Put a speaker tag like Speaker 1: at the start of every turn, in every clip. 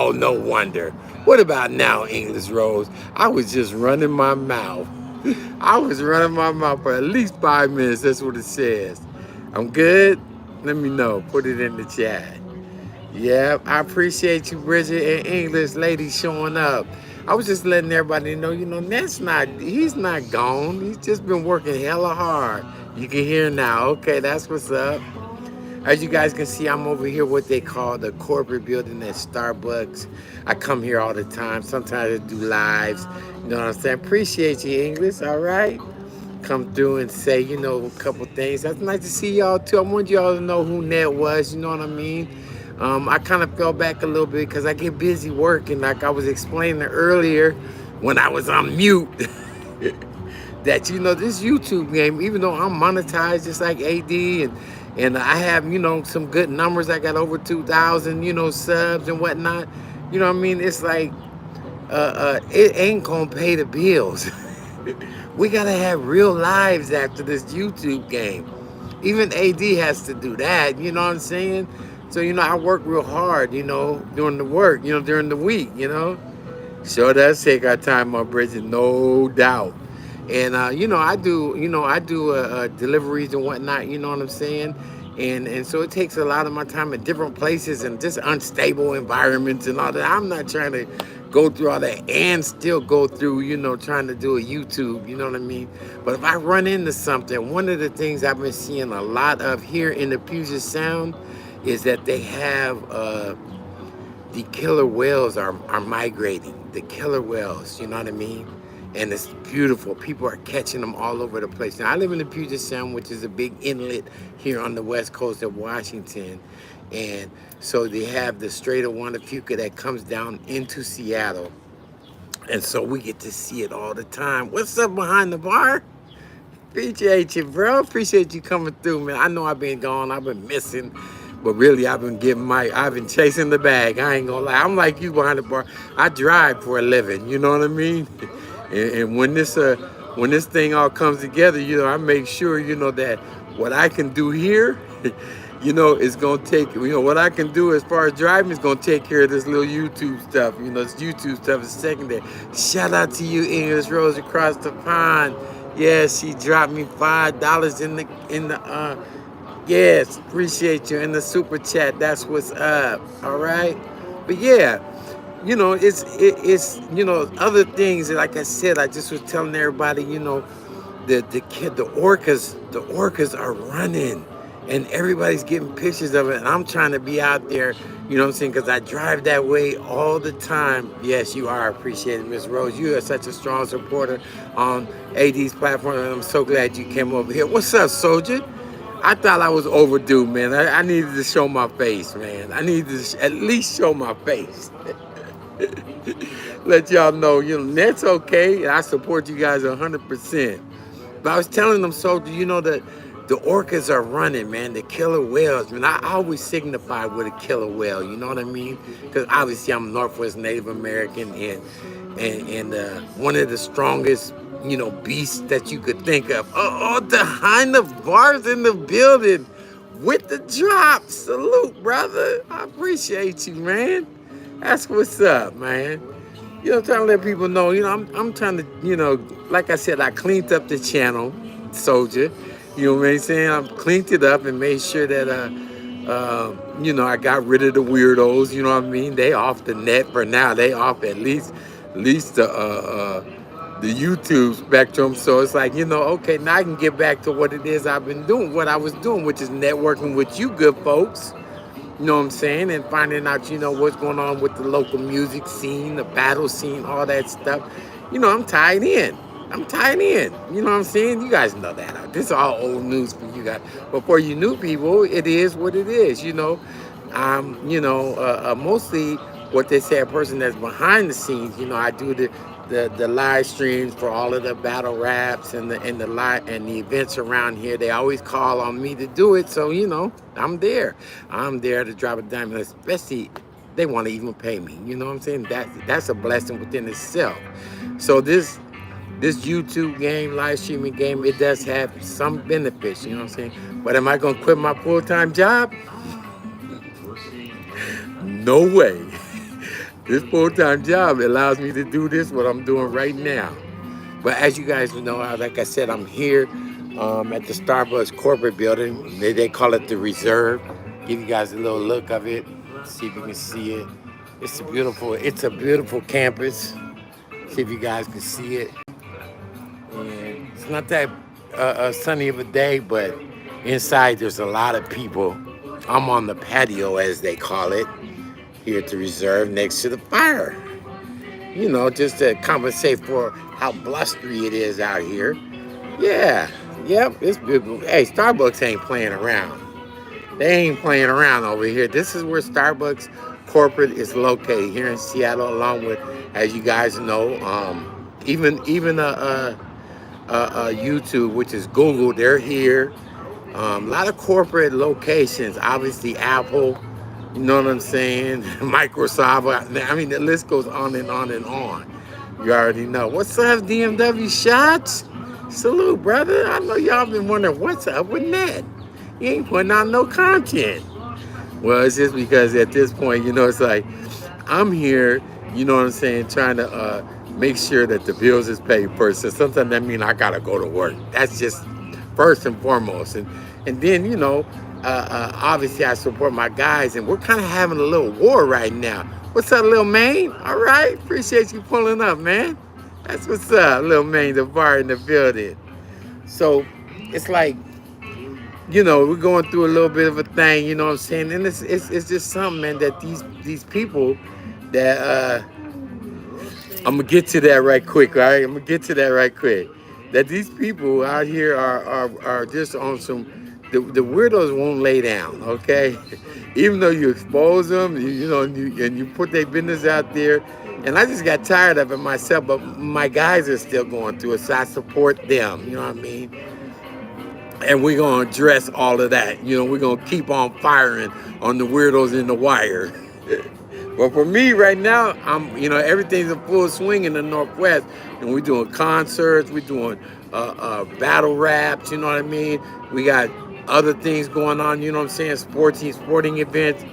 Speaker 1: Oh, no wonder. What about now, English Rose? I was just running my mouth. I was running my mouth for at least 5 minutes. That's what it says. I'm good. Let me know. Put it in the chat. Yep, I appreciate you, Bridget and English lady, showing up. I was just letting everybody know, he's not gone. He's just been working hella hard. You can hear now. Okay, that's what's up. As you guys can see, I'm over here what they call the corporate building at Starbucks. I come here all the time. Sometimes I do lives. You know what I'm saying? Appreciate you, English. All right. Come through and say, a couple things. That's nice to see y'all too. I want y'all to know who Ned was. You know what I mean? I kind of fell back a little bit because I get busy working. Like I was explaining earlier when I was on mute. That this YouTube game, even though I'm monetized just like AD and I have some good numbers. I got over 2,000 subs and whatnot. You know what I mean? It's like it ain't gonna pay the bills. We gotta have real lives after this YouTube game. Even AD has to do that. You know what I'm saying? So I work real hard. During the work. During the week. Sure does take our time, my Bridget, no doubt. And I do deliveries and whatnot. You know what I'm saying? And so it takes a lot of my time at different places and just unstable environments and all that. I'm not trying to go through all that and still go through, trying to do a YouTube. You know what I mean? But if I run into something, one of the things I've been seeing a lot of here in the Puget Sound is that they have the killer whales are migrating. The killer whales, you know what I mean? And it's beautiful. People are catching them all over the place. Now, I live in the Puget Sound, which is a big inlet here on the west coast of Washington. And so they have the Strait of Wanapauka that comes down into Seattle. And so we get to see it all the time. What's up behind the bar? Appreciate you, bro. Appreciate you coming through, man. I know I've been gone. I've been missing. But really, I've been chasing the bag. I ain't gonna lie. I'm like you behind the bar. I drive for a living. You know what I mean? And when this thing all comes together, I make sure, that what I can do here, is gonna take, what I can do as far as driving is gonna take care of this little YouTube stuff. This YouTube stuff is secondary. Shout out to you, English Rose across the pond. Yeah, she dropped me $5 in the yes, appreciate you in the super chat. That's what's up. All right. But yeah, it's other things. Like I said, I just was telling everybody, the orcas are running, and everybody's getting pictures of it. And I'm trying to be out there, what I'm saying, because I drive that way all the time. Yes, you are appreciated, Miss Rose. You are such a strong supporter on AD's platform, and I'm so glad you came over here. What's up, soldier? I thought I was overdue, man. I needed to show my face, man. I needed to at least show my face. Let y'all know, that's okay. I support you guys 100%. But I was telling them, soldier, that the orcas are running, man. The killer whales, man. I always signify with a killer whale. You know what I mean? Because obviously I'm Northwest Native American, and one of the strongest, beasts that you could think of. Oh, behind the bars in the building with the drop. Salute, brother. I appreciate you, man. That's what's up, man. I'm trying to let people know, I'm trying to, like I said, I cleaned up the channel, soldier. You know what I'm saying? I cleaned it up and made sure that, I got rid of the weirdos. You know what I mean? They off the net for now. They off at least the YouTube spectrum. So it's like, okay, now I can get back to what it is I've been doing, what I was doing, which is networking with you good folks. You know what I'm saying? And finding out, what's going on with the local music scene, the battle scene, all that stuff. I'm tied in. You know what I'm saying? You guys know that. This is all old news for you guys. But for you new people, it is what it is, mostly what they say, a person that's behind the scenes. I do the live streams for all of the battle raps and the events around here. They always call on me to do it, so I'm there. I'm there to drop a dime, especially they want to even pay me. You know what I'm saying? That's a blessing within itself. So this YouTube game, live streaming game, it does have some benefits. You know what I'm saying? But am I gonna quit my full-time job? No way. This full-time job allows me to do this, what I'm doing right now. But as you guys know, like I said, I'm here at the Starbucks corporate building. They call it the Reserve. Give you guys a little look of it. See if you can see it. It's a beautiful campus. See if you guys can see it. And it's not that sunny of a day, but inside there's a lot of people. I'm on the patio, as they call it, here at the Reserve next to the fire. Just to compensate for how blustery it is out here. Yeah, yep, it's beautiful. Hey, Starbucks ain't playing around. They ain't playing around over here. This is where Starbucks corporate is located here in Seattle, along with, as you guys know, even YouTube, which is Google. They're here. A lot of corporate locations. Obviously, Apple. You know what I'm saying? Microsoft. I mean, the list goes on and on and on. You already know. What's up, DMW Shots? Salute, brother. I know y'all been wondering what's up with that. You ain't putting out no content. Well, it's just because at this point, it's like I'm here, you know what I'm saying, trying to make sure that the bills is paid first. So sometimes that means I gotta go to work. That's just first and foremost. And then, obviously I support my guys, and we're kind of having a little war right now. What's up, Lil Maine? All right, appreciate you pulling up, man. That's what's up, Lil Maine, the bar in the building. So it's like, we're going through a little bit of a thing, you know what I'm saying? And it's just something, man, that these people that I'm gonna get to that right quick, all right? I'm gonna get to that right quick. That these people out here are just on some. The weirdos won't lay down, okay? Even though you expose them, and you put their business out there. And I just got tired of it myself, but my guys are still going through it, so I support them. You know what I mean? And we're gonna address all of that. We're gonna keep on firing on the weirdos in the wire. But for me right now, everything's in full swing in the Northwest, and we're doing concerts, we're doing battle raps, you know what I mean? We got other things going on, you know what I'm saying? Sporting events.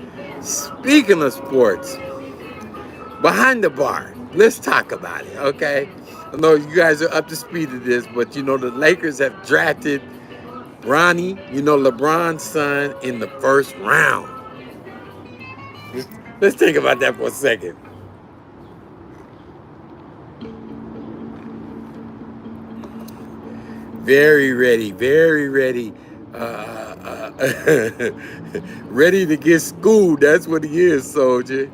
Speaker 1: Speaking of sports, behind the bar, let's talk about it, okay? I know you guys are up to speed of this, but the Lakers have drafted Bronny, LeBron's son, in the first round. Let's think about that for a second. Very ready, very ready. Ready to get schooled. That's what he is, soldier.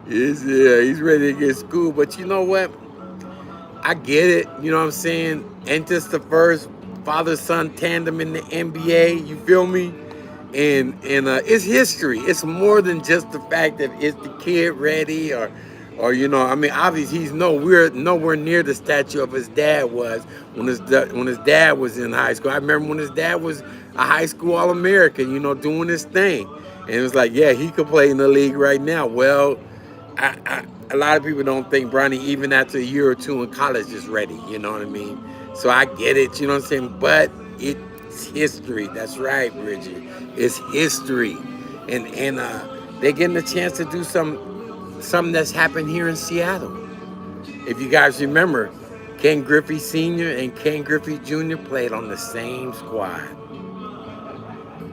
Speaker 1: He's ready to get schooled. But you know what? I get it. You know what I'm saying? Ain't this the first father-son tandem in the NBA? You feel me? And it's history. It's more than just the fact that is the kid ready or obviously he's nowhere near the stature of his dad was when his dad was in high school. I remember when his dad was a high school All-American, doing his thing. And it was like, yeah, he could play in the league right now. Well, a lot of people don't think Bronny, even after a year or two in college, is ready. You know what I mean? So I get it. You know what I'm saying? But it's history. That's right, Bridget. It's history, and they're getting a chance to do something that's happened here in Seattle. If you guys remember, Ken Griffey Sr. and Ken Griffey Jr. played on the same squad.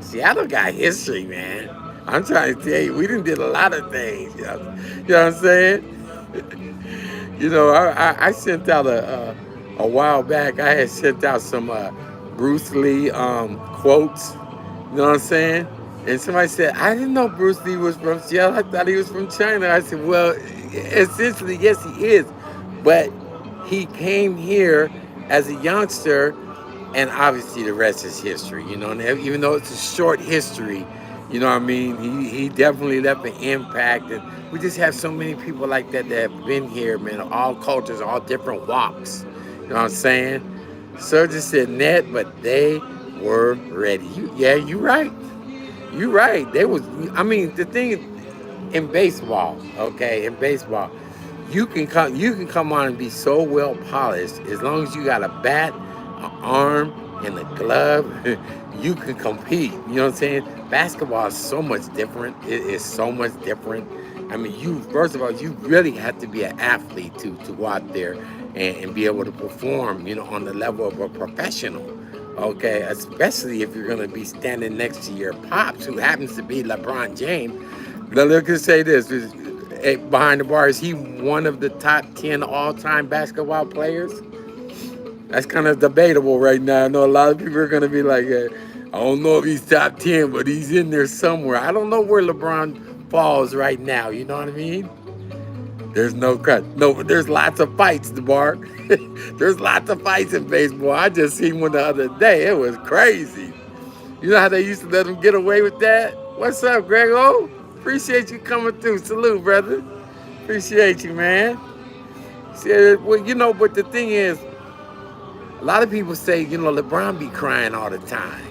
Speaker 1: Seattle got history, man. I'm trying to tell you, we done did a lot of things. You know what I'm saying? I sent out a while back. I had sent out some Bruce Lee quotes. You know what I'm saying? And somebody said, I didn't know Bruce Lee was from Seattle. I thought he was from China. I said, well, essentially, yes, he is. But he came here as a youngster, and obviously the rest is history. And even though it's a short history, you know what I mean? He definitely left an impact. And we just have so many people like that have been here, man, all cultures, all different walks. You know what I'm saying? Sir just said net, but they were ready. You're right. You're right. The thing in baseball, okay, you can come on and be so well polished as long as you got a bat, an arm, and a glove, you can compete. You know what I'm saying? Basketball is so much different. It is so much different. I mean, you first of all, you really have to be an athlete to go out there and be able to perform, on the level of a professional. Okay, especially if you're gonna be standing next to your pops, who happens to be LeBron James. Now, look and say this: behind the bar, is he one of the top 10 all-time basketball players? That's kind of debatable right now. I know a lot of people are gonna be like, I don't know if he's top 10, but he's in there somewhere. I don't know where LeBron falls right now. You know what I mean? There's no cut. No, but there's lots of fights, DeBar. There's lots of fights in baseball. I just seen one the other day. It was crazy. You know how they used to let them get away with that? What's up, Grego? Appreciate you coming through. Salute, brother. Appreciate you, man. See, well, but the thing is, a lot of people say, LeBron be crying all the time,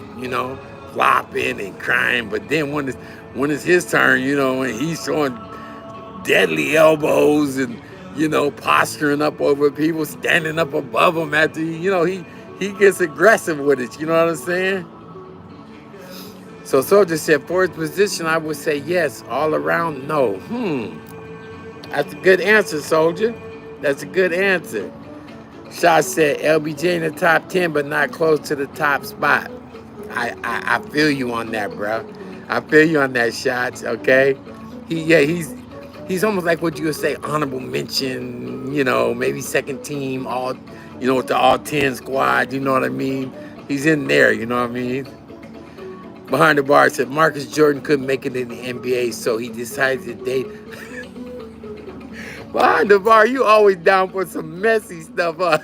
Speaker 1: flopping and crying. But then when it's his turn, and he's showing deadly elbows and, posturing up over people, standing up above them after, he gets aggressive with it. You know what I'm saying? So Soldier said, for his position, I would say yes. All around, no. That's a good answer, Soldier. That's a good answer. Shot said LBJ in the top 10, but not close to the top spot. I feel you on that, bro. I feel you on that, Shots. Okay, he's almost like what you would say, honorable mention. Maybe second team, all, with the all 10 squad. You know what I mean? He's in there. You know what I mean? Behind the bar said Marcus Jordan couldn't make it in the NBA, so he decided to date. Behind the bar, you always down for some messy stuff, huh?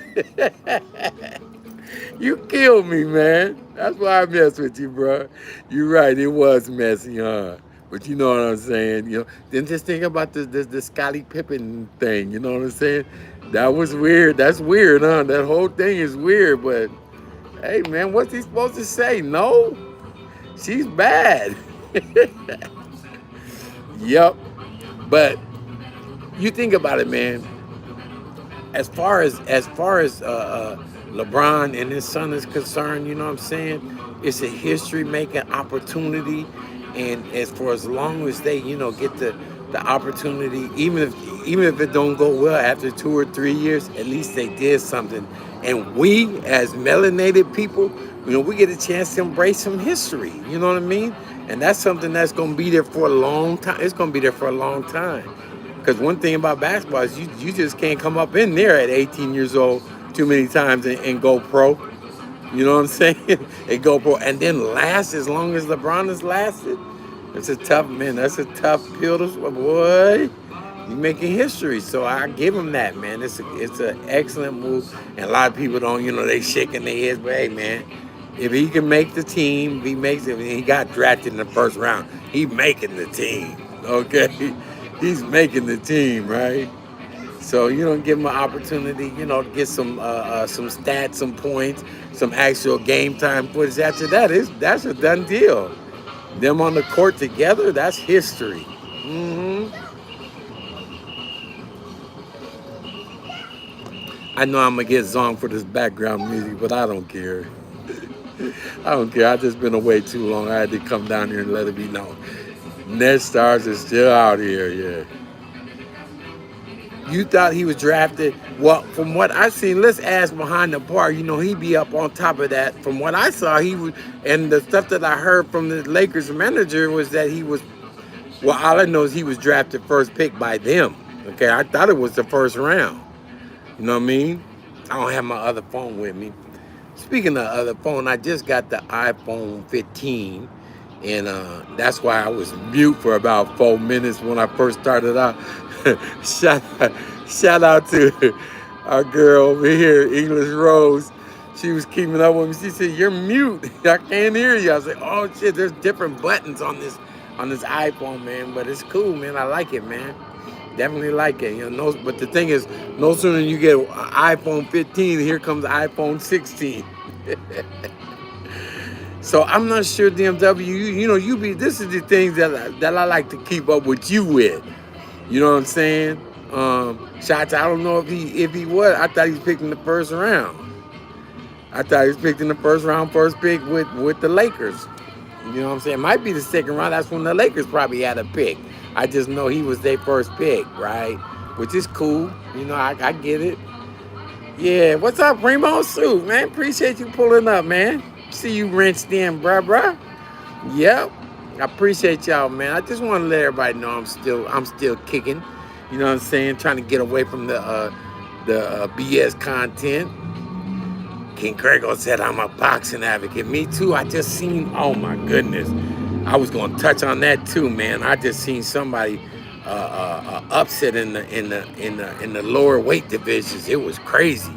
Speaker 1: You kill me, man. That's why I mess with you, bro. You're right, it was messy, huh? But you know what I'm saying? Then just think about the Scottie Pippen thing. You know what I'm saying? That was weird. That's weird, huh? That whole thing is weird. But hey, man, what's he supposed to say? No, she's bad. Yep. But you think about it, man. As far as LeBron and his son is concerned, you know what I'm saying? It's a history-making opportunity, and for as long as they, get the opportunity, even if it don't go well after 2 or 3 years, at least they did something. And we, as melanated people, we get a chance to embrace some history. You know what I mean? And that's something that's gonna be there for a long time. It's gonna be there for a long time. Because one thing about basketball is you just can't come up in there at 18 years old too many times and go pro. You know what I'm saying? And go pro. And then last as long as LeBron has lasted. That's a tough pill to swallow. Boy, you're making history. So I give him that, man. It's an excellent move. And a lot of people don't, they shaking their heads. But hey, man, if he can make the team, if he makes it, he got drafted in the first round. He's making the team. Okay? He's making the team, right? So give him an opportunity, to get some stats, some points, some actual game time footage. After that's a done deal. Them on the court together, that's history. I know I'm gonna get zonked for this background music, but I don't care. I don't care. I've just been away too long. I had to come down here and let it be known. Nestarz is still out here, yeah. You thought he was drafted? Well, from what I've seen, let's ask behind the bar. He'd be up on top of that. From what I saw, he was, and the stuff that I heard from the Lakers manager was that he was, well, all I know is he was drafted first pick by them. Okay, I thought it was the first round. You know what I mean? I don't have my other phone with me. Speaking of other phone, I just got the iPhone 15. And that's why I was mute for about 4 minutes when I first started out. Shout out to our girl over here, English Rose. She was keeping up with me. She said, "You're mute. I can't hear you." I was like, "Oh shit, there's different buttons on this iPhone, man. But it's cool, man. I like it, man. Definitely like it. But the thing is, no sooner than you get an iPhone 15, here comes iPhone 16. So I'm not sure, DMW. This is the things that I like to keep up with you with. You know what I'm saying? Shots. I don't know if he was. I thought he was picking the first round. I thought he was picked in the first round, first pick with the Lakers. You know what I'm saying? It might be the second round. That's when the Lakers probably had a pick. I just know he was their first pick, right? Which is cool. I get it. Yeah, what's up, Primo Suit, man? Appreciate you pulling up, man. See you rinsed in, bruh. Yep. I appreciate y'all, man. I just want to let everybody know I'm still kicking. You know what I'm saying? Trying to get away from the BS content. King Grego said I'm a boxing advocate. Me too. I just seen. Oh my goodness. I was gonna touch on that too, man. I just seen somebody upset in the lower weight divisions. It was crazy.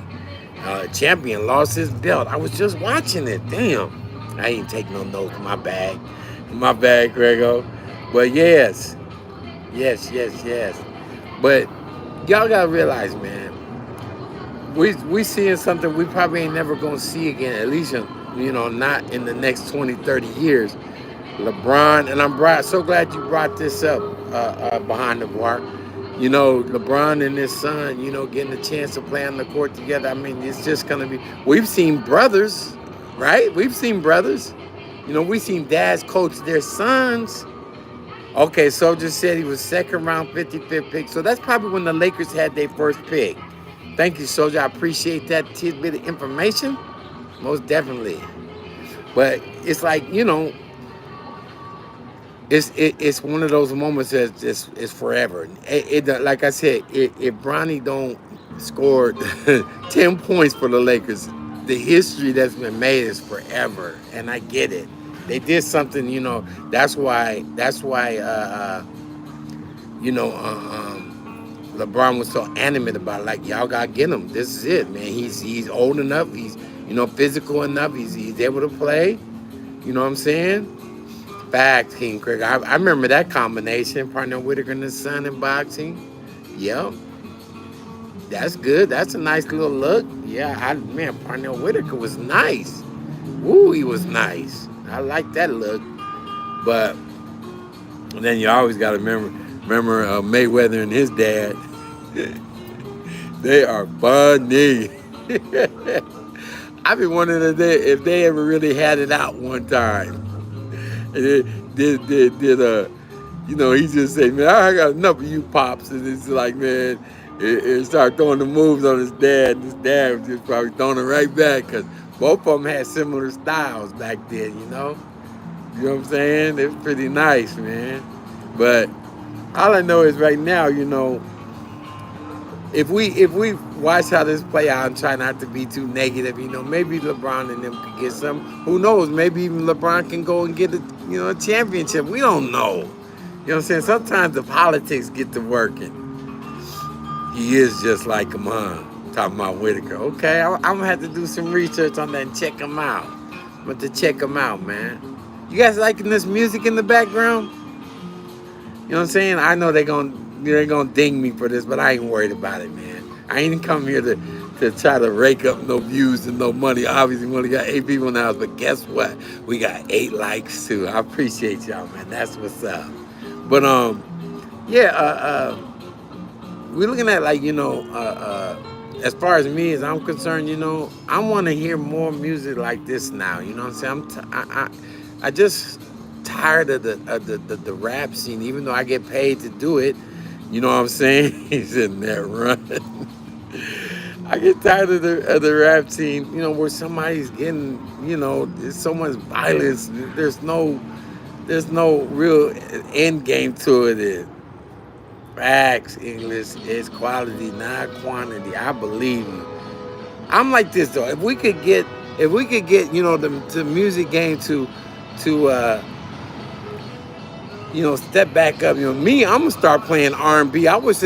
Speaker 1: Champion lost his belt. I was just watching it. Damn. I ain't take no notes. My bad, Grego. But yes. But y'all gotta realize, man, we seeing something we probably ain't never gonna see again. At least, not in the next 20, 30 years. LeBron, and so glad you brought this up behind the bar. LeBron and his son, getting a chance to play on the court together. I mean, it's just going to be. We've seen brothers, right? We've seen brothers. We've seen dads coach their sons. Okay, Soldier said he was second round, 55th pick. So that's probably when the Lakers had their first pick. Thank you, Soldier. I appreciate that tidbit of information. Most definitely. But it's like, it's one of those moments that it's forever. Like I said, if Bronny don't score 10 points for the Lakers, the history that's been made is forever, and I get it. They did something, That's why LeBron was so animate about it. Like, y'all gotta get him. This is it, man. He's old enough. He's physical enough. He's able to play. You know what I'm saying? Facts, King Craig. I remember that combination. Parnell Whitaker and his son in boxing. Yep. That's good. That's a nice little look. Yeah, Parnell Whitaker was nice. Woo, he was nice. I like that look. But then you always got to remember Mayweather and his dad. They are funny. I've been wondering if they ever really had it out one time. And he just said, man, I got enough of you, Pops. And it's like, man, it started throwing the moves on his dad. And his dad was just probably throwing it right back because both of them had similar styles back then, You know what I'm saying? It was pretty nice, man. But all I know is right now, if we watch how this play out and try not to be too negative, maybe LeBron and them could get some. Who knows? Maybe even LeBron can go and get a championship. We don't know. You know what I'm saying? Sometimes the politics get to working. He is just like him, huh? Talking about Whitaker. Okay, I'm gonna have to do some research on that and check him out. I'm going to check him out, man. You guys liking this music in the background? You know what I'm saying? I know they're gonna ding me for this, but I ain't worried about it, man. I ain't come here to try to rake up no views and no money. Obviously, we only got 8 people in the house, but guess what? We got 8 likes too. I appreciate y'all, man. That's what's up. But we're looking at as far as me as I'm concerned, I want to hear more music like this now. You know what I'm saying? I just tired of the rap scene, even though I get paid to do it. You know what I'm saying? He's in there running. I get tired of the rap scene, where somebody's getting, there's so much violence. There's no real end game to it. Facts, English is quality, not quantity. I believe you. I'm like this though. If we could get, the music game to step back up. Me, I'm gonna start playing R&B. I was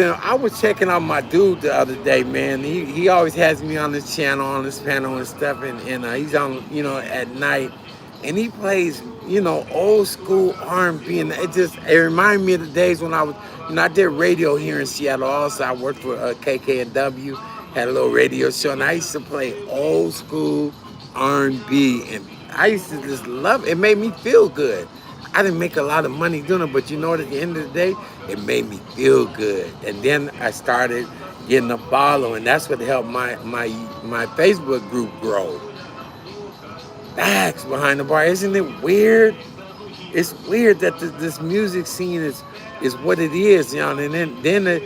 Speaker 1: checking out my dude the other day, man. He always has me on his channel, on his panel and stuff, and he's on, at night, and he plays, old school R&B, and it reminded me of the days when I was, I did radio here in Seattle. Also, I worked for KKNW, had a little radio show, and I used to play old school R&B, and I used to just love it. It made me feel good. I didn't make a lot of money doing it, but at the end of the day, it made me feel good. And then I started getting a following. That's what helped my Facebook group grow. Facts behind the bar. Isn't it weird? it's weird that this music scene is what it is, you know. And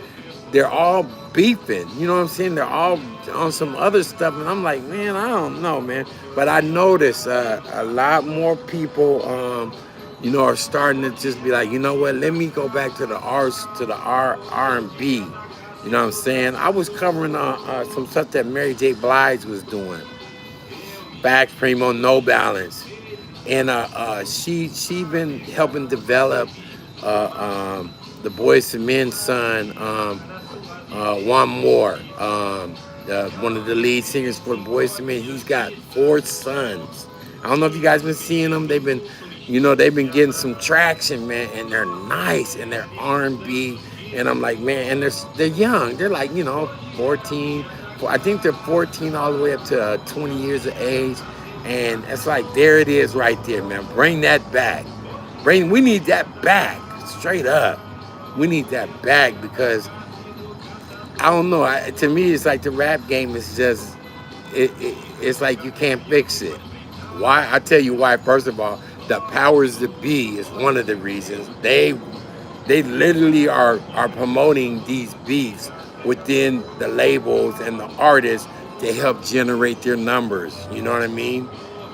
Speaker 1: they're all beefing, you know what I'm saying? They're all on some other stuff, and I'm like, man, I don't know, man. But I notice a lot more people, you know, are starting to just be like, you know what? Let me go back to the R&B. You know what I'm saying? I was covering some stuff that Mary J. Blige was doing, Back Primo, No Balance, and she been helping develop the Boys to Men son, one more, one of the lead singers for the Boys to Men. He's got 4 sons. I don't know if you guys been seeing them. They've been, you know, they've been getting some traction, man, and they're nice and they're R&B. And I'm like, man, and they're young. They're like, you know, 14. I think they're 14 all the way up to 20 years of age. And it's like, there it is right there, man. Bring that back. We need that back, straight up. We need that back because I don't know. To me, it's like the rap game is just, it's like you can't fix it. Why? I tell you why. First of all, the powers that be is one of the reasons. They literally are promoting these beats within the labels and the artists to help generate their numbers. You know what I mean?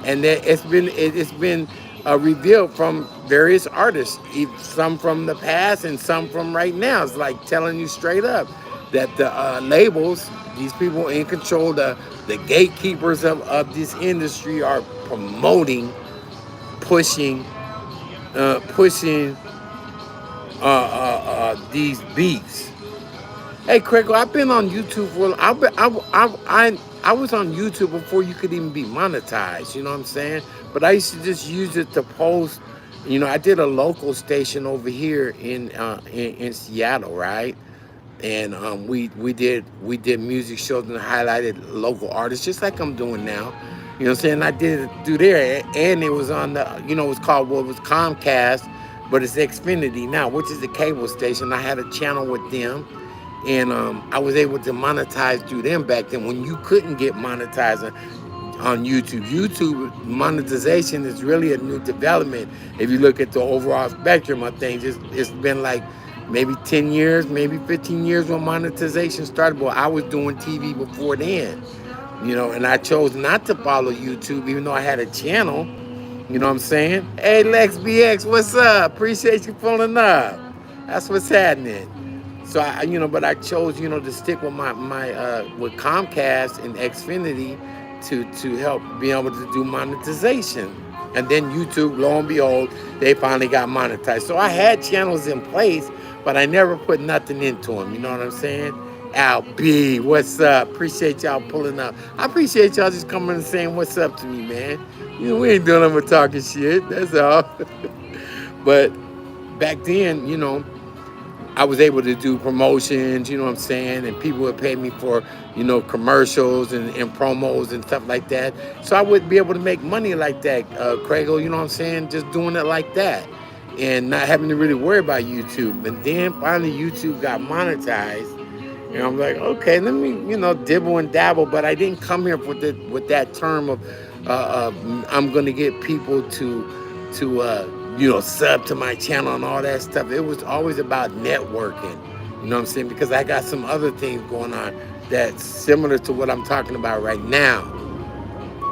Speaker 1: And it's been revealed from various artists, some from the past and some from right now. It's like telling you straight up that the labels, these people in control, the gatekeepers of this industry are promoting, pushing, pushing these beats. Hey, Craig, I've been on YouTube for. I was on YouTube before you could even be monetized. You know what I'm saying? But I used to just use it to post. You know, I did a local station over here in Seattle, right? And we did music shows and highlighted local artists, just like I'm doing now. You know what I'm saying? I did it through there, and it was on the, you know, it was called, well, it was Comcast, but it's Xfinity now, which is the cable station. I had a channel with them, and I was able to monetize through them back then when you couldn't get monetized on YouTube. YouTube monetization is really a new development. If you look at the overall spectrum of things, it's been like maybe 10 years, maybe 15 years when monetization started. But I was doing TV before then, you know, and I chose not to follow YouTube, even though I had a channel. You know what I'm saying? Hey, Lex BX, what's up? Appreciate you pulling up. That's what's happening. So you know, but I chose, you know, to stick with my with Comcast and Xfinity to help be able to do monetization. And then YouTube, lo and behold, they finally got monetized. So I had channels in place, but I never put nothing into them. You know what I'm saying? Al B, what's up? Appreciate y'all pulling up. I appreciate y'all just coming and saying what's up to me, man. You know, we ain't doing nothing but talking shit. That's all. But back then, you know, I was able to do promotions, you know what I'm saying? And people would pay me for, you know, commercials and promos and stuff like that. So I would be able to make money like that, Craigle, you know what I'm saying? Just doing it like that and not having to really worry about YouTube. And then finally YouTube got monetized. And I'm like, okay, let me, you know, dibble and dabble. But I didn't come here with that term of I'm going to get people to you know, sub to my channel and all that stuff. It was always about networking, you know what I'm saying? Because I got some other things going on that's similar to what I'm talking about right now.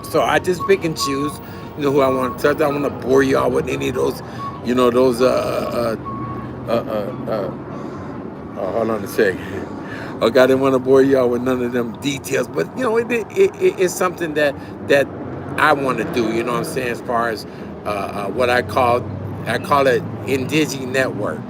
Speaker 1: So I just pick and choose, you know, who I want to touch. I don't want to bore y'all with any of those, you know, those, hold on a second. Okay, I didn't want to bore y'all with none of them details, but you know, it's something that I want to do. You know what I'm saying? As far as what I call it Indigi Network.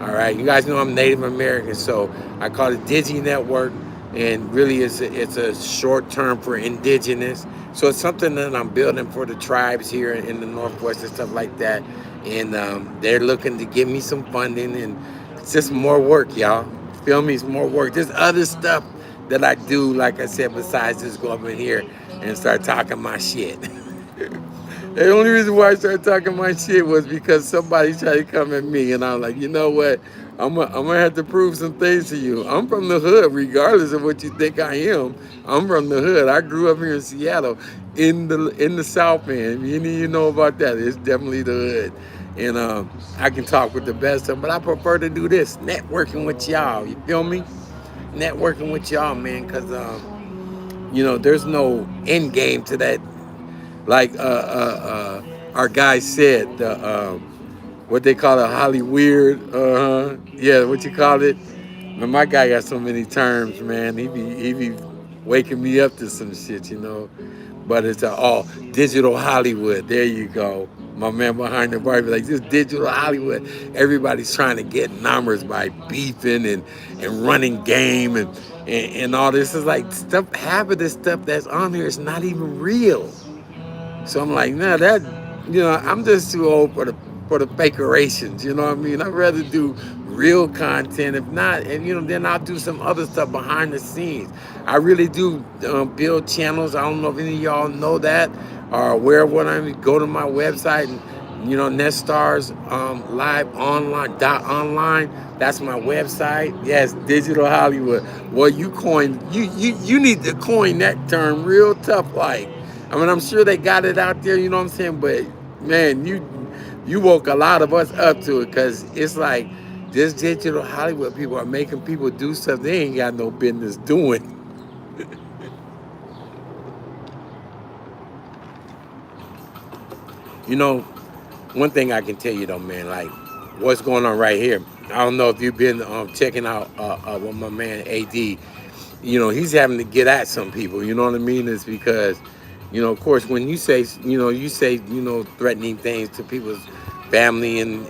Speaker 1: All right, you guys know I'm Native American, so I call it Digi Network, and really it's a short term for indigenous. So it's something that I'm building for the tribes here in the Northwest and stuff like that. And they're looking to give me some funding, and it's just more work, y'all. Feel me? It's more work. There's other stuff that I do, like I said, besides just go up in here and start talking my shit. The only reason why I started talking my shit was because somebody tried to come at me, and I'm like, you know what? I'm gonna have to prove some things to you. I'm from the hood, regardless of what you think I am. I'm from the hood. I grew up here in Seattle, in the South End. You know about that. It's definitely the hood. And I can talk with the best of them, but I prefer to do this, networking with y'all. You feel me? Networking with y'all, man, because there's no end game to that. Like our guy said, what they call it, Hollyweird. Yeah, what you call it? Man, my guy got so many terms, man. He be waking me up to some shit. But it's all digital Hollywood. There you go. My man behind the bar be like, this digital Hollywood. Everybody's trying to get numbers by beefing and running game and all this. Is like stuff, half of this stuff that's on here is not even real. So I'm like, nah, I'm just too old for the fakerations. You know what I mean? I'd rather do real content. If not, and then I'll do some other stuff behind the scenes. I really do build channels. I don't know if any of y'all know that or aware of what I mean. Go to my website and Nestarz live online. That's my website. Yes, digital Hollywood. Well, you need to coin that term real tough, like. I mean, I'm sure they got it out there, you know what I'm saying? But man, you woke a lot of us up to it, because it's like this digital Hollywood people are making people do stuff they ain't got no business doing. You know, one thing I can tell you though, man, like what's going on right here. I don't know if you've been checking out with my man AD. He's having to get at some people. You know what I mean? It's because, of course, when you say threatening things to people's family and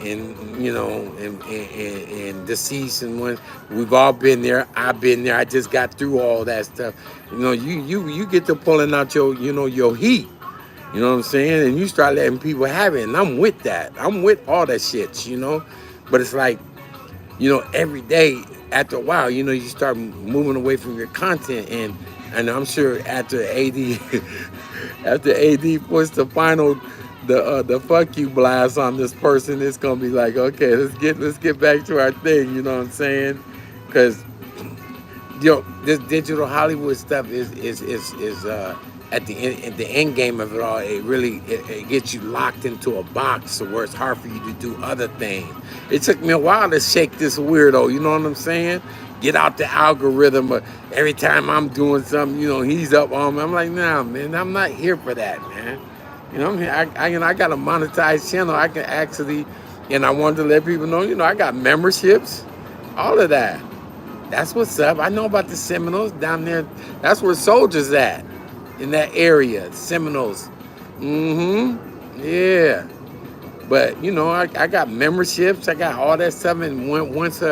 Speaker 1: deceased and ones. We've all been there. I've been there. I just got through all that stuff. You get to pulling out your heat. You know what I'm saying? And you start letting people have it. And I'm with that. I'm with all that shit. But it's like, every day, after a while, you start moving away from your content, and I'm sure after AD after AD puts the fuck you blast on this person, it's gonna be like, okay, let's get back to our thing. You know what I'm saying? Because this digital Hollywood stuff is at the end game of it all. It gets you locked into a box where it's hard for you to do other things. It took me a while to shake this weirdo. You know what I'm saying? Get out the algorithm. Every time I'm doing something, he's up on me. I'm like, nah, man, I'm not here for that, man. I'm here. I got a monetized channel. I can actually, and I wanted to let people know, I got memberships, all of that. That's what's up. I know about the Seminoles down there. That's where soldiers at, in that area. Seminoles. Yeah. But I got memberships. I got all that stuff. And once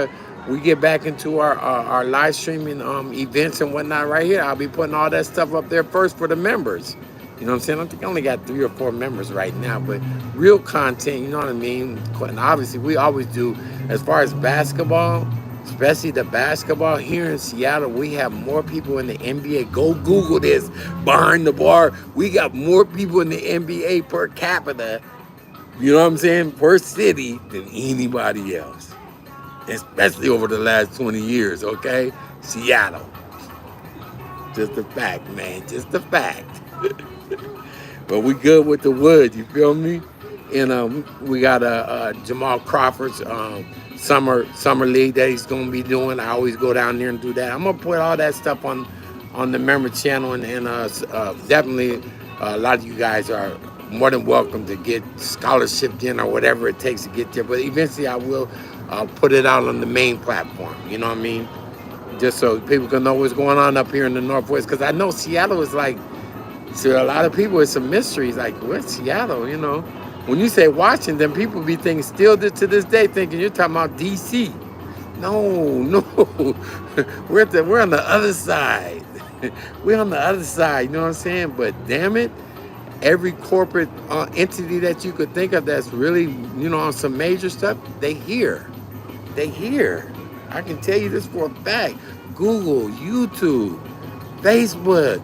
Speaker 1: we get back into our live streaming events and whatnot right here, I'll be putting all that stuff up there first for the members. You know what I'm saying? I think I only got 3 or 4 members right now, but real content, you know what I mean? And obviously, we always do, as far as basketball, especially the basketball here in Seattle, we have more people in the NBA. Go Google this. Behind the bar, we got more people in the NBA per capita, you know what I'm saying, per city than anybody else. Especially over the last 20 years, okay? Seattle. Just a fact, man. Just a fact. But we good with the wood, you feel me? And we got Jamal Crawford's summer league that he's gonna be doing. I always go down there and do that. I'm gonna put all that stuff on the member channel, and definitely a lot of you guys are more than welcome to get scholarship in or whatever it takes to get there. But eventually I will put it out on the main platform. You know what I mean? Just so people can know what's going on up here in the Northwest. Because I know Seattle is like, to a lot of people, it's a mystery. It's like, what's Seattle, When you say Washington, people be thinking, still to this day, thinking you're talking about D.C. No. We're on the other side. We're on the other side, you know what I'm saying? But damn it, every corporate entity that you could think of that's really, on some major stuff, they here. They here. I can tell you this for a fact. Google, YouTube, Facebook,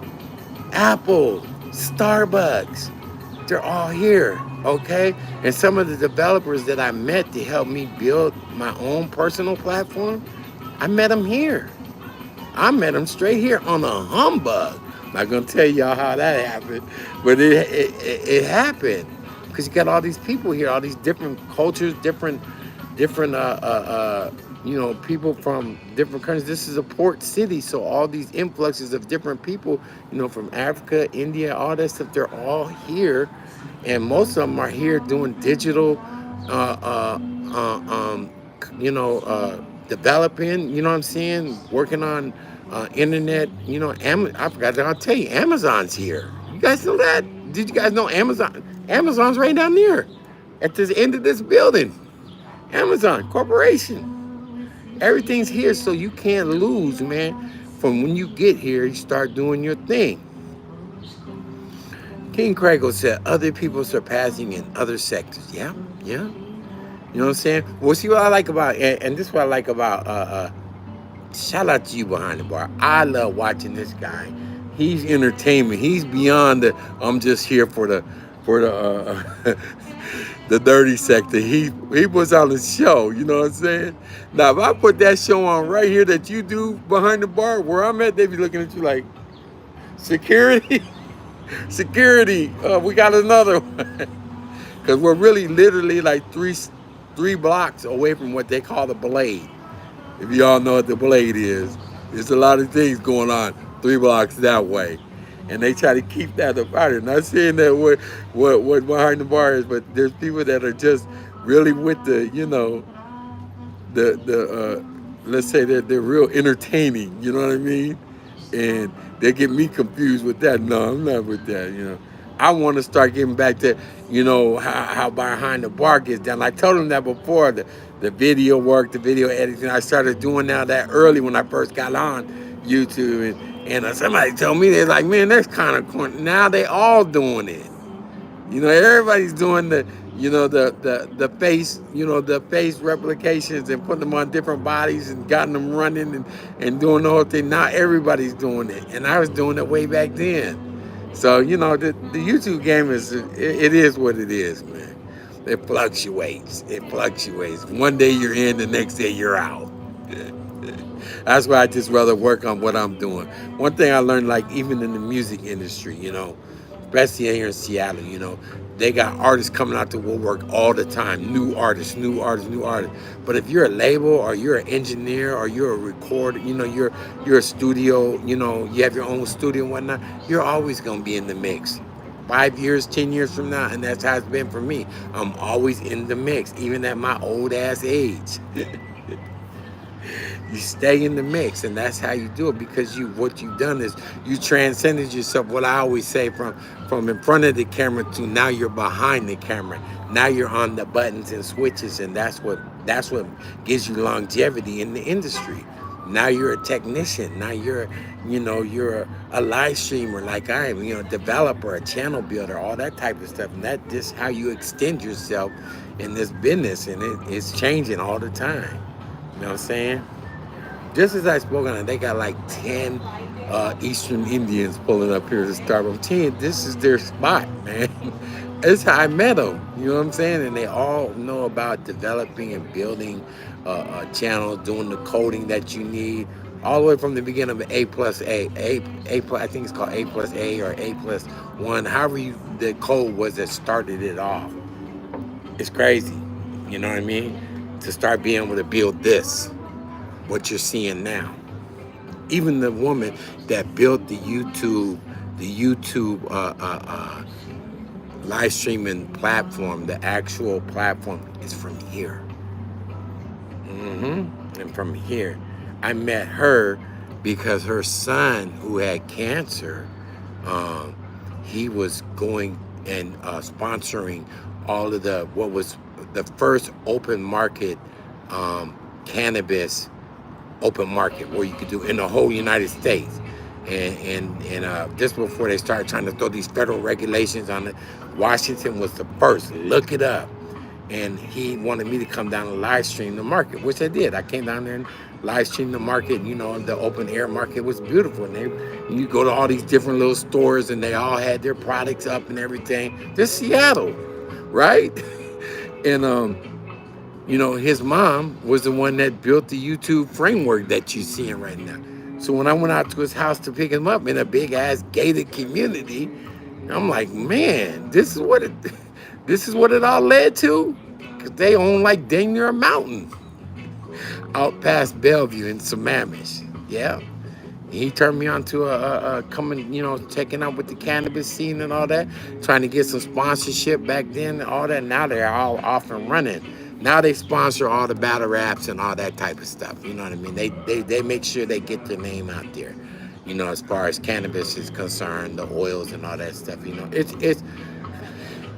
Speaker 1: Apple, Starbucks, they're all here, okay? And some of the developers that I met to help me build my own personal platform, I met them here. I met them straight here on a humbug. I'm not gonna tell y'all how that happened, but it happened. because you got all these people here, all these different cultures, different people from different countries. This is a port city, so all these influxes of different people, from Africa, India, all that stuff, they're all here, and most of them are here doing digital, uh, uh, uh, um, developing. You know what I'm saying? Working on internet. I forgot to I'll tell you, Amazon's here. You guys know that? Did you guys know Amazon? Amazon's right down there, at this end of this building. Amazon Corporation. Everything's here, so you can't lose, man. From when you get here, you start doing your thing. King Crago said, other people surpassing in other sectors. Yeah, yeah. You know what I'm saying? Well, see what I like about, and this is what I like about, shout out to you behind the bar. I love watching this guy. He's entertainment. He's beyond the, I'm just here for the, the dirty sector. He puts on a show, you know what I'm saying? Now, if I put that show on right here that you do behind the bar, where I'm at, they be looking at you like, security? Security, we got another one. Because we're really literally like three blocks away from what they call the Blade. If y'all know what the Blade is, there's a lot of things going on 3 blocks that way. And they try to keep that apart. I'm not saying that what behind the bar is, but there's people that are just really with the, let's say that they're real entertaining, you know what I mean? And they get me confused with that. No, I'm not with that, I want to start getting back to, how behind the bar gets done. I told them that before, the video work, the video editing. I started doing now that early when I first got on YouTube. And somebody told me, they're like, man, that's kind of corny. Now they all doing it. Everybody's doing the face, the face replications and putting them on different bodies and gotten them running and doing the whole thing. Now everybody's doing it. And I was doing it way back then. So, the YouTube game it is what it is, man. It fluctuates. One day you're in, the next day you're out. That's why I just rather work on what I'm doing. One thing I learned, like even in the music industry, especially here in Seattle, they got artists coming out to woodwork all the time. New artists. But if you're a label or you're an engineer or you're a recorder, you're a studio, you have your own studio and whatnot, you're always gonna be in the mix. 5 years, 10 years from now, and that's how it's been for me. I'm always in the mix, even at my old ass age. You stay in the mix, and that's how you do it, because what you've done is you transcended yourself. What I always say, from in front of the camera to now you're behind the camera. Now you're on the buttons and switches, and that's what gives you longevity in the industry. Now you're a technician. Now you're a live streamer like I am, a developer, a channel builder, all that type of stuff. And that's just how you extend yourself in this business, and it's changing all the time. You know what I'm saying? Just as I spoke on it, they got like 10 Eastern Indians pulling up here to start. I'm telling you, this is their spot, man. It's how I met them. You know what I'm saying? And they all know about developing and building channels, doing the coding that you need, all the way from the beginning of A+A, plus, I think it's called A+A or A+1, however the code was that started it off. It's crazy. You know what I mean? To start being able to build this. What you're seeing now. Even the woman that built the YouTube live streaming platform, the actual platform, is from here. And from here, I met her because her son, who had cancer, he was going and sponsoring all of what was the first open market cannabis open market, where you could do in the whole United States. And just before they started trying to throw these federal regulations on it, Washington was the first. Look it up. And he wanted me to come down and live stream the market, which I did. I came down there and live streamed the market. The open air market was beautiful. And you go to all these different little stores, and they all had their products up and everything. Just Seattle, right? And his mom was the one that built the YouTube framework that you're seeing right now. So when I went out to his house to pick him up in a big ass gated community, I'm like, man, this is what This is what it all led to. Cause they own like dang near a mountain out past Bellevue in Sammamish. Yeah. He turned me on to a coming, checking out with the cannabis scene and all that, trying to get some sponsorship back then and all that. Now they're all off and running. Now they sponsor all the battle raps and all that type of stuff. You know what I mean? They make sure they get their name out there. As far as cannabis is concerned, the oils and all that stuff. It's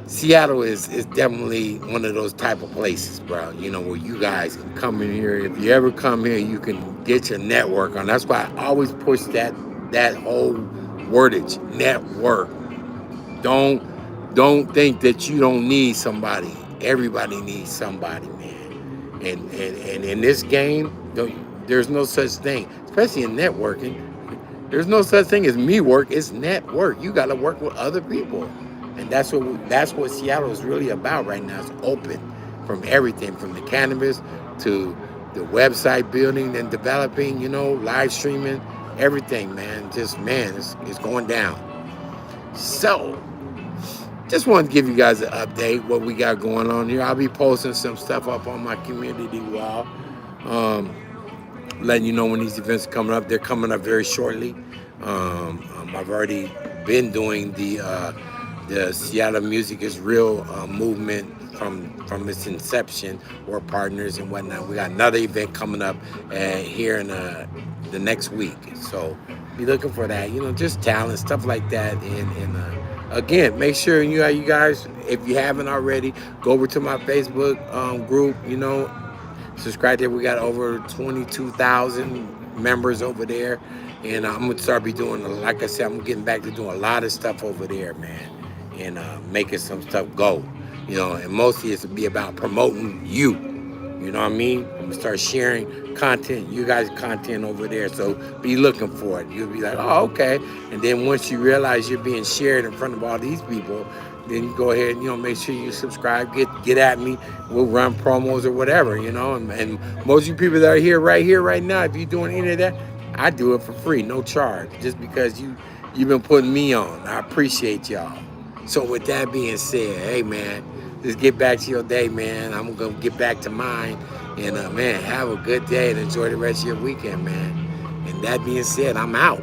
Speaker 1: Seattle is definitely one of those type of places, bro. Where you guys can come in here. If you ever come here, you can get your network on. That's why I always push that whole wordage, network. Don't don't think that you don't need somebody. Everybody needs somebody, man. And in this game, there's no such thing, especially in networking. There's no such thing as me work. It's network. You got to work with other people, and that's what Seattle is really about right now. It's open from everything, from the cannabis to the website building and developing. Live streaming, everything, man. Just man, it's going down. So, just wanted to give you guys an update what we got going on here. I'll be posting some stuff up on my community wall. Um, Letting you know when these events are coming up. They're coming up very shortly. I've already been doing the Seattle Music is Real movement from its inception. We're partners and whatnot. We got another event coming up here in the next week. So be looking for that. Just talent, stuff like that. And again, make sure you guys, if you haven't already, go over to my Facebook group. Subscribe there. We got over 22,000 members over there. And I'm going to start be doing, like I said, I'm getting back to doing a lot of stuff over there, man. And making some stuff go. And mostly it's to be about promoting you. You know what I mean? I'm going to start sharing content, you guys' content over there. So be looking for it. You'll be like, oh, okay. And then once you realize you're being shared in front of all these people, then you go ahead and, make sure you subscribe, get at me. We'll run promos or whatever, and most of you people that are here, right now, if you're doing any of that, I do it for free, no charge, just because you've been putting me on. I appreciate y'all. So with that being said, hey, man, just get back to your day, man. I'm going to get back to mine. And, man, have a good day and enjoy the rest of your weekend, man. And that being said, I'm out.